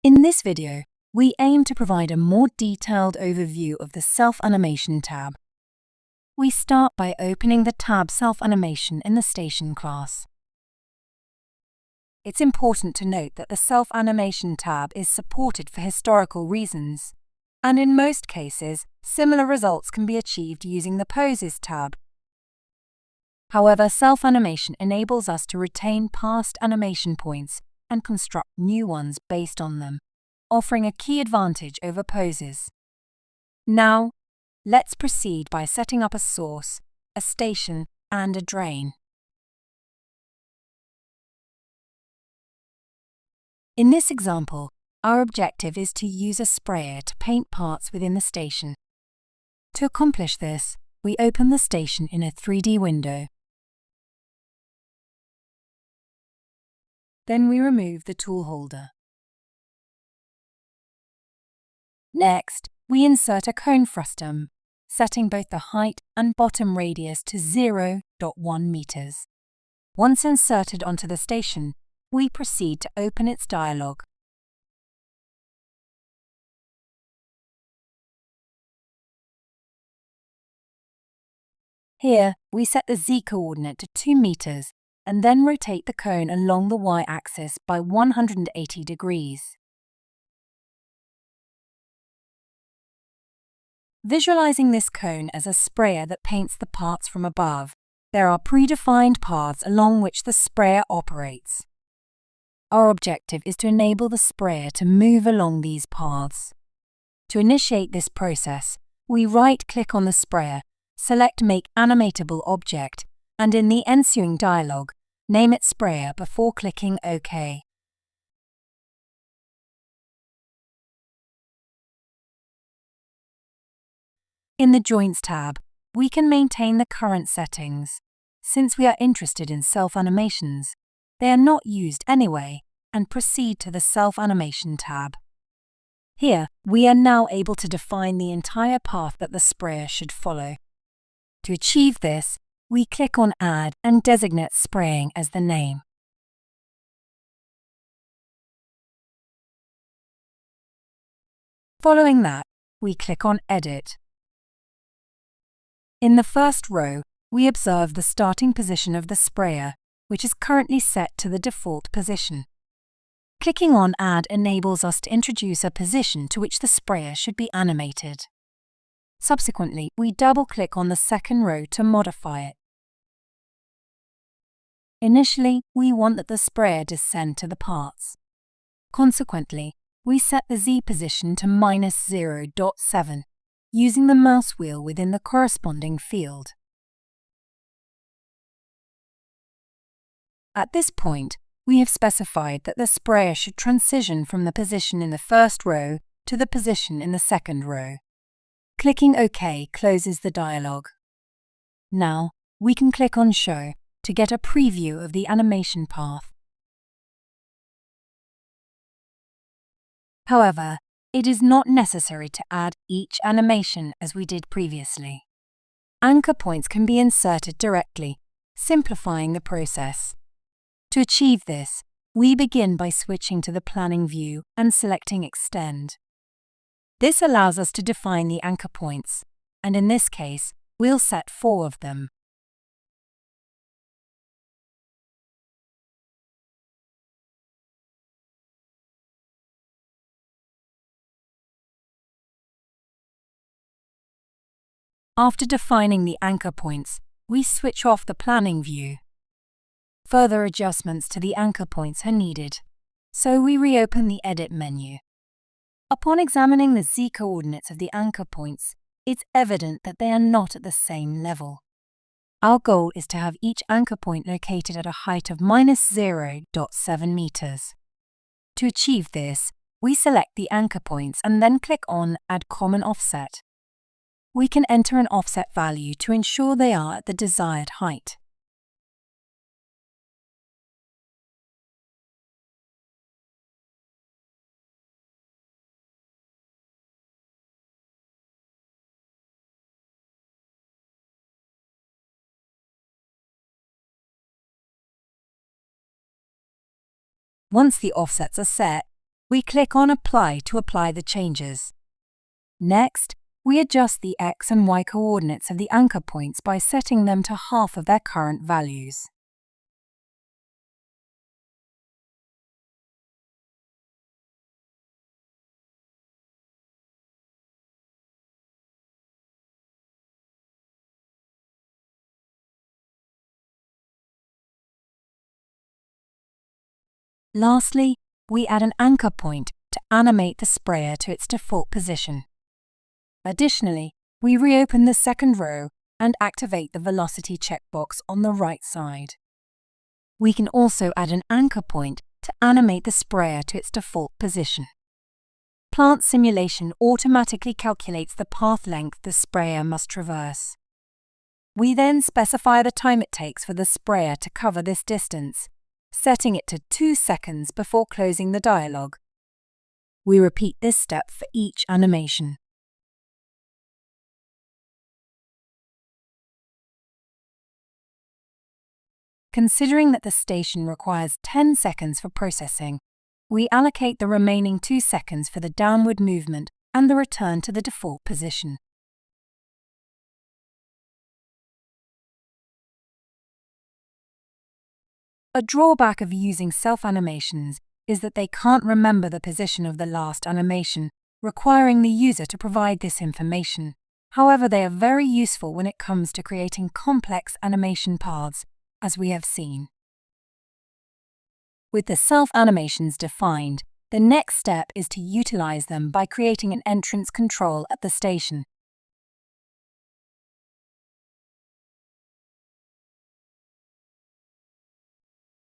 In this video, we aim to provide a more detailed overview of the Self-Animation tab. We start by opening the tab Self-Animation in the Station class. It's important to note that the Self-Animation tab is supported for historical reasons, and in most cases, similar results can be achieved using the Poses tab. However, Self-Animation enables us to retain past animation points and construct new ones based on them, offering a key advantage over Poses. Now, let's proceed by setting up a source, a station, and a drain. In this example, our objective is to use a sprayer to paint parts within the station. To accomplish this, we open the station in a 3D window. Then we remove the tool holder. Next, we insert a cone frustum, setting both the height and bottom radius to 0.1 meters. Once inserted onto the station, we proceed to open its dialog. Here, we set the z-coordinate to 2 meters and then rotate the cone along the y-axis by 180 degrees. Visualizing this cone as a sprayer that paints the parts from above, there are predefined paths along which the sprayer operates. Our objective is to enable the sprayer to move along these paths. To initiate this process, we right-click on the sprayer, select Make Animatable Object, and in the ensuing dialog, name it Sprayer before clicking OK. In the Joints tab, we can maintain the current settings. Since we are interested in self-animations, they are not used anyway, and proceed to the Self-Animation tab. Here, we are now able to define the entire path that the sprayer should follow. To achieve this, we click on Add and designate Spraying as the name. Following that, we click on Edit. In the first row, we observe the starting position of the sprayer, which is currently set to the default position. Clicking on Add enables us to introduce a position to which the sprayer should be animated. Subsequently, we double-click on the second row to modify it. Initially, we want that the sprayer descend to the parts. Consequently, we set the Z position to -0.7, using the mouse wheel within the corresponding field. At this point, we have specified that the sprayer should transition from the position in the first row to the position in the second row. Clicking OK closes the dialog. Now, we can click on Show to get a preview of the animation path. However, it is not necessary to add each animation as we did previously. Anchor points can be inserted directly, simplifying the process. To achieve this, we begin by switching to the planning view and selecting Extend. This allows us to define the anchor points, and in this case, we'll set 4 of them. After defining the anchor points, we switch off the planning view. Further adjustments to the anchor points are needed, so we reopen the Edit menu. Upon examining the z-coordinates of the anchor points, it's evident that they are not at the same level. Our goal is to have each anchor point located at a height of -0.7 meters. To achieve this, we select the anchor points and then click on Add Common Offset. We can enter an offset value to ensure they are at the desired height. Once the offsets are set, we click on Apply to apply the changes. Next, we adjust the X and Y coordinates of the anchor points by setting them to half of their current values. Lastly, we add an anchor point to animate the sprayer to its default position. Additionally, we reopen the second row and activate the velocity checkbox on the right side. We can also add an anchor point to animate the sprayer to its default position. Plant Simulation automatically calculates the path length the sprayer must traverse. We then specify the time it takes for the sprayer to cover this distance, setting it to 2 seconds before closing the dialog. We repeat this step for each animation. Considering that the station requires 10 seconds for processing, we allocate the remaining 2 seconds for the downward movement and the return to the default position. A drawback of using self-animations is that they can't remember the position of the last animation, requiring the user to provide this information. However, they are very useful when it comes to creating complex animation paths, as we have seen. With the self-animations defined, the next step is to utilize them by creating an entrance control at the station.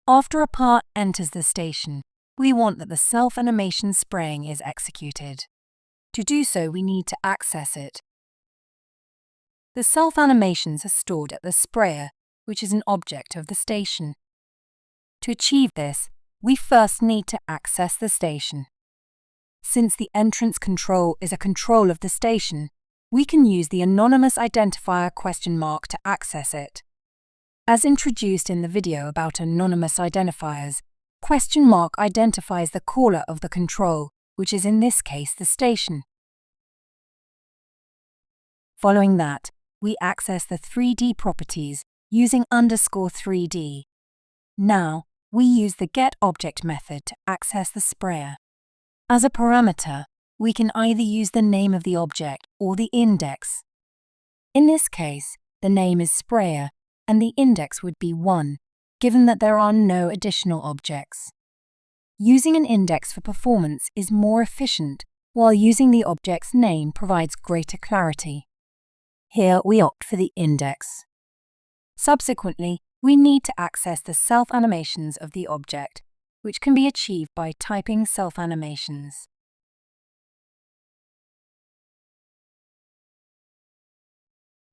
After a part enters the station, we want that the self-animation spraying is executed. To do so, we need to access it. The self-animations are stored at the sprayer, which is an object of the station. To achieve this, we first need to access the station. Since the entrance control is a control of the station, we can use the anonymous identifier ? To access it. As introduced in the video about anonymous identifiers, ? identifies the caller of the control, which is in this case the station. Following that, we access the 3D properties using _3D. Now, we use the getObject method to access the sprayer. As a parameter, we can either use the name of the object or the index. In this case, the name is sprayer, and the index would be 1, given that there are no additional objects. Using an index for performance is more efficient, while using the object's name provides greater clarity. Here we opt for the index. Subsequently, we need to access the self-animations of the object, which can be achieved by typing self-animations.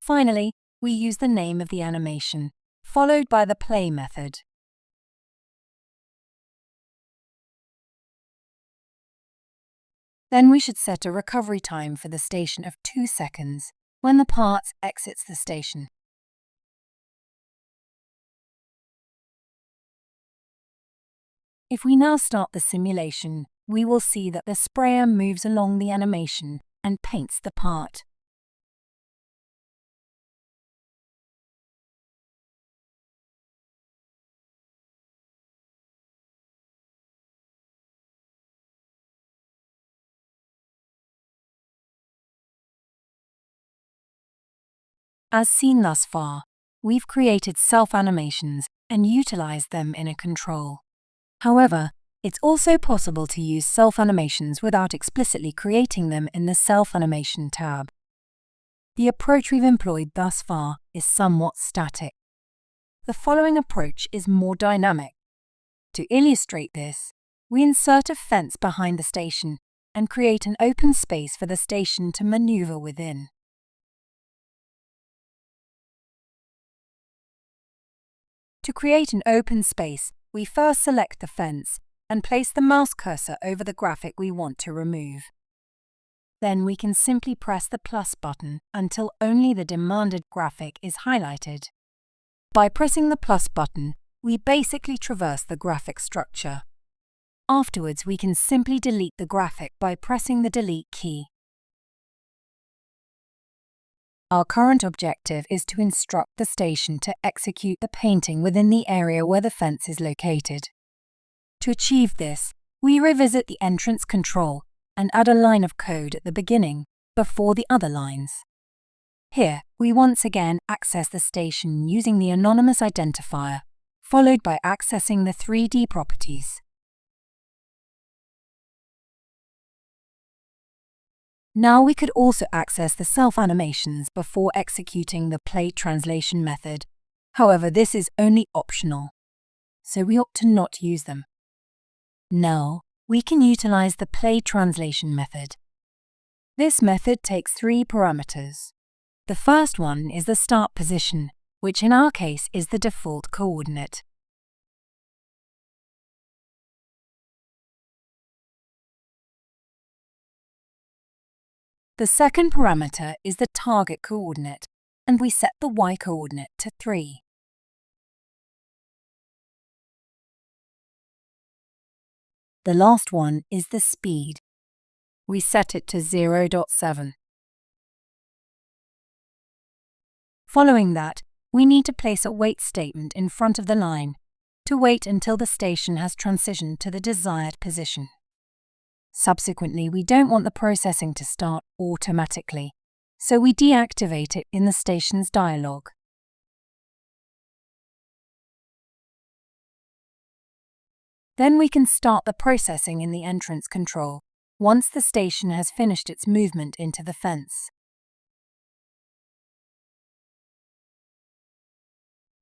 Finally, we use the name of the animation, followed by the play method. Then we should set a recovery time for the station of 2 seconds when the part exits the station. If we now start the simulation, we will see that the sprayer moves along the animation and paints the part. As seen thus far, we've created self-animations and utilized them in a control. However, it's also possible to use self-animations without explicitly creating them in the Self-Animation tab. The approach we've employed thus far is somewhat static. The following approach is more dynamic. To illustrate this, we insert a fence behind the station and create an open space for the station to maneuver within. To create an open space, we first select the fence and place the mouse cursor over the graphic we want to remove. Then we can simply press the plus button until only the demanded graphic is highlighted. By pressing the plus button, we basically traverse the graphic structure. Afterwards, we can simply delete the graphic by pressing the Delete key. Our current objective is to instruct the station to execute the painting within the area where the fence is located. To achieve this, we revisit the entrance control and add a line of code at the beginning, before the other lines. Here, we once again access the station using the anonymous identifier, followed by accessing the 3D properties. Now we could also access the self-animations before executing the play translation method. However, this is only optional, so we opt to not use them. Now, we can utilize the play translation method. This method takes 3 parameters. The first one is the start position, which in our case is the default coordinate. The second parameter is the target coordinate, and we set the y-coordinate to 3. The last one is the speed. We set it to 0.7. Following that, we need to place a wait statement in front of the line to wait until the station has transitioned to the desired position. Subsequently, we don't want the processing to start automatically, so we deactivate it in the station's dialog. Then we can start the processing in the entrance control once the station has finished its movement into the fence.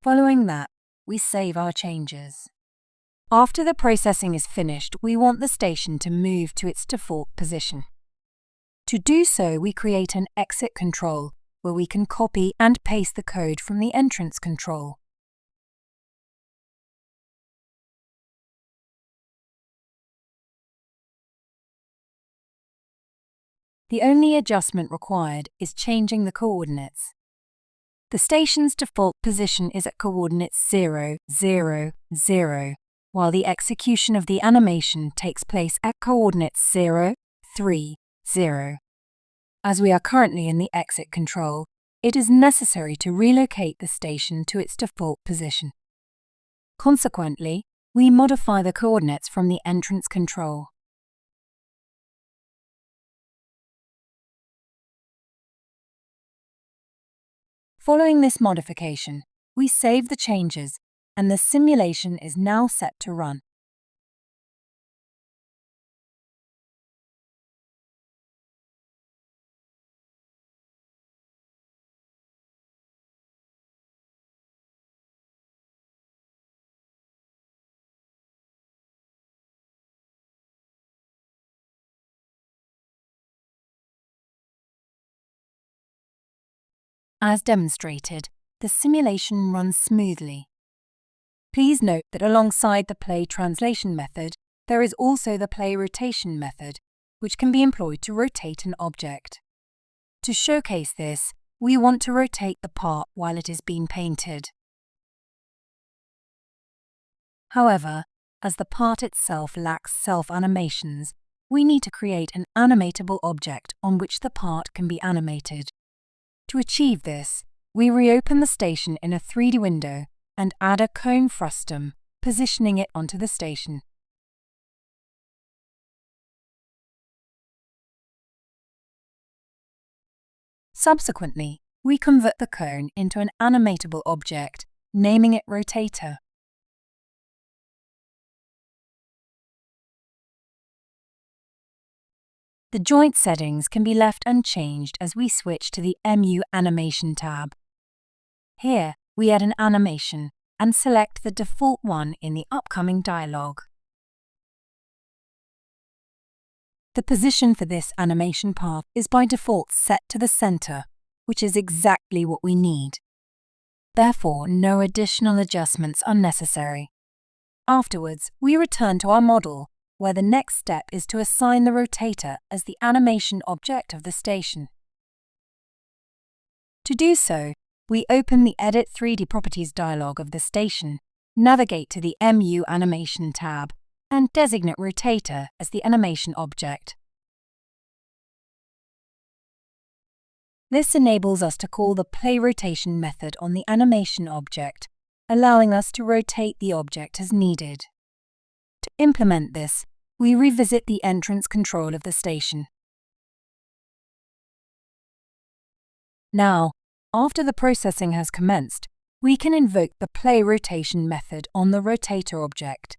Following that, we save our changes. After the processing is finished, we want the station to move to its default position. To do so, we create an exit control where we can copy and paste the code from the entrance control. The only adjustment required is changing the coordinates. The station's default position is at coordinates 0, 0, 0, while the execution of the animation takes place at coordinates 0, 3, 0. As we are currently in the exit control, it is necessary to relocate the station to its default position. Consequently, we modify the coordinates from the entrance control. Following this modification, we save the changes, and the simulation is now set to run. As demonstrated, the simulation runs smoothly. Please note that alongside the play translation method, there is also the play rotation method, which can be employed to rotate an object. To showcase this, we want to rotate the part while it is being painted. However, as the part itself lacks self-animations, we need to create an animatable object on which the part can be animated. To achieve this, we reopen the station in a 3D window and add a cone frustum, positioning it onto the station. Subsequently, we convert the cone into an animatable object, naming it Rotator. The joint settings can be left unchanged as we switch to the MU Animation tab. Here, we add an animation and select the default one in the upcoming dialog. The position for this animation path is by default set to the center, which is exactly what we need. Therefore, no additional adjustments are necessary. Afterwards, we return to our model, where the next step is to assign the rotator as the animation object of the station. To do so, we open the Edit 3D Properties dialog of the station, navigate to the MU Animation tab, and designate rotator as the animation object. This enables us to call the play rotation method on the animation object, allowing us to rotate the object as needed. To implement this, we revisit the entrance control of the station. Now, after the processing has commenced, we can invoke the play rotation method on the rotator object.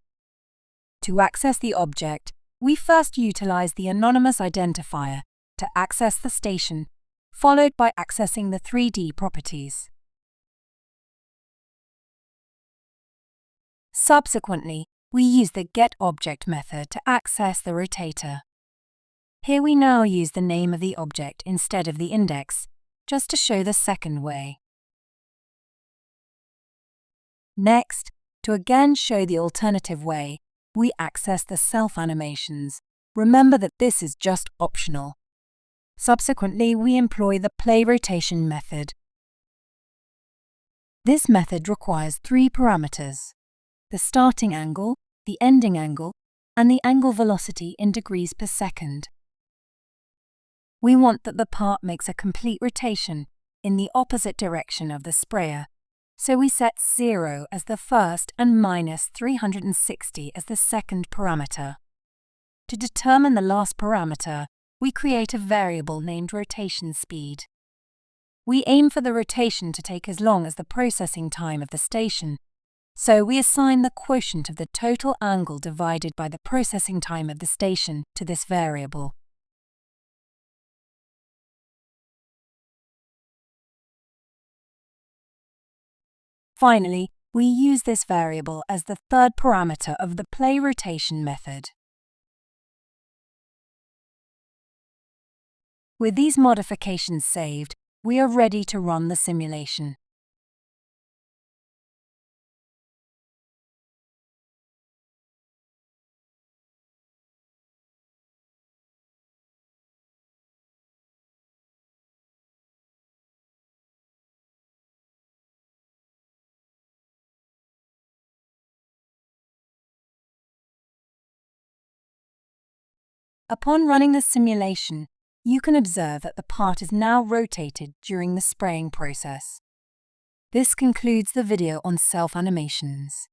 To access the object, we first utilize the anonymous identifier to access the station, followed by accessing the 3D properties. Subsequently, we use the getObject method to access the rotator. Here we now use the name of the object instead of the index, just to show the second way. Next, to again show the alternative way, we access the self-animations. Remember that this is just optional. Subsequently, we employ the play rotation method. This method requires 3 parameters: the starting angle, the ending angle, and the angle velocity in degrees per second. We want that the part makes a complete rotation in the opposite direction of the sprayer, so we set 0 as the first and minus 360 as the second parameter. To determine the last parameter, we create a variable named rotation speed. We aim for the rotation to take as long as the processing time of the station, so we assign the quotient of the total angle divided by the processing time of the station to this variable. Finally, we use this variable as the third parameter of the play rotation method. With these modifications saved, we are ready to run the simulation. Upon running the simulation, you can observe that the part is now rotated during the spraying process. This concludes the video on self-animations.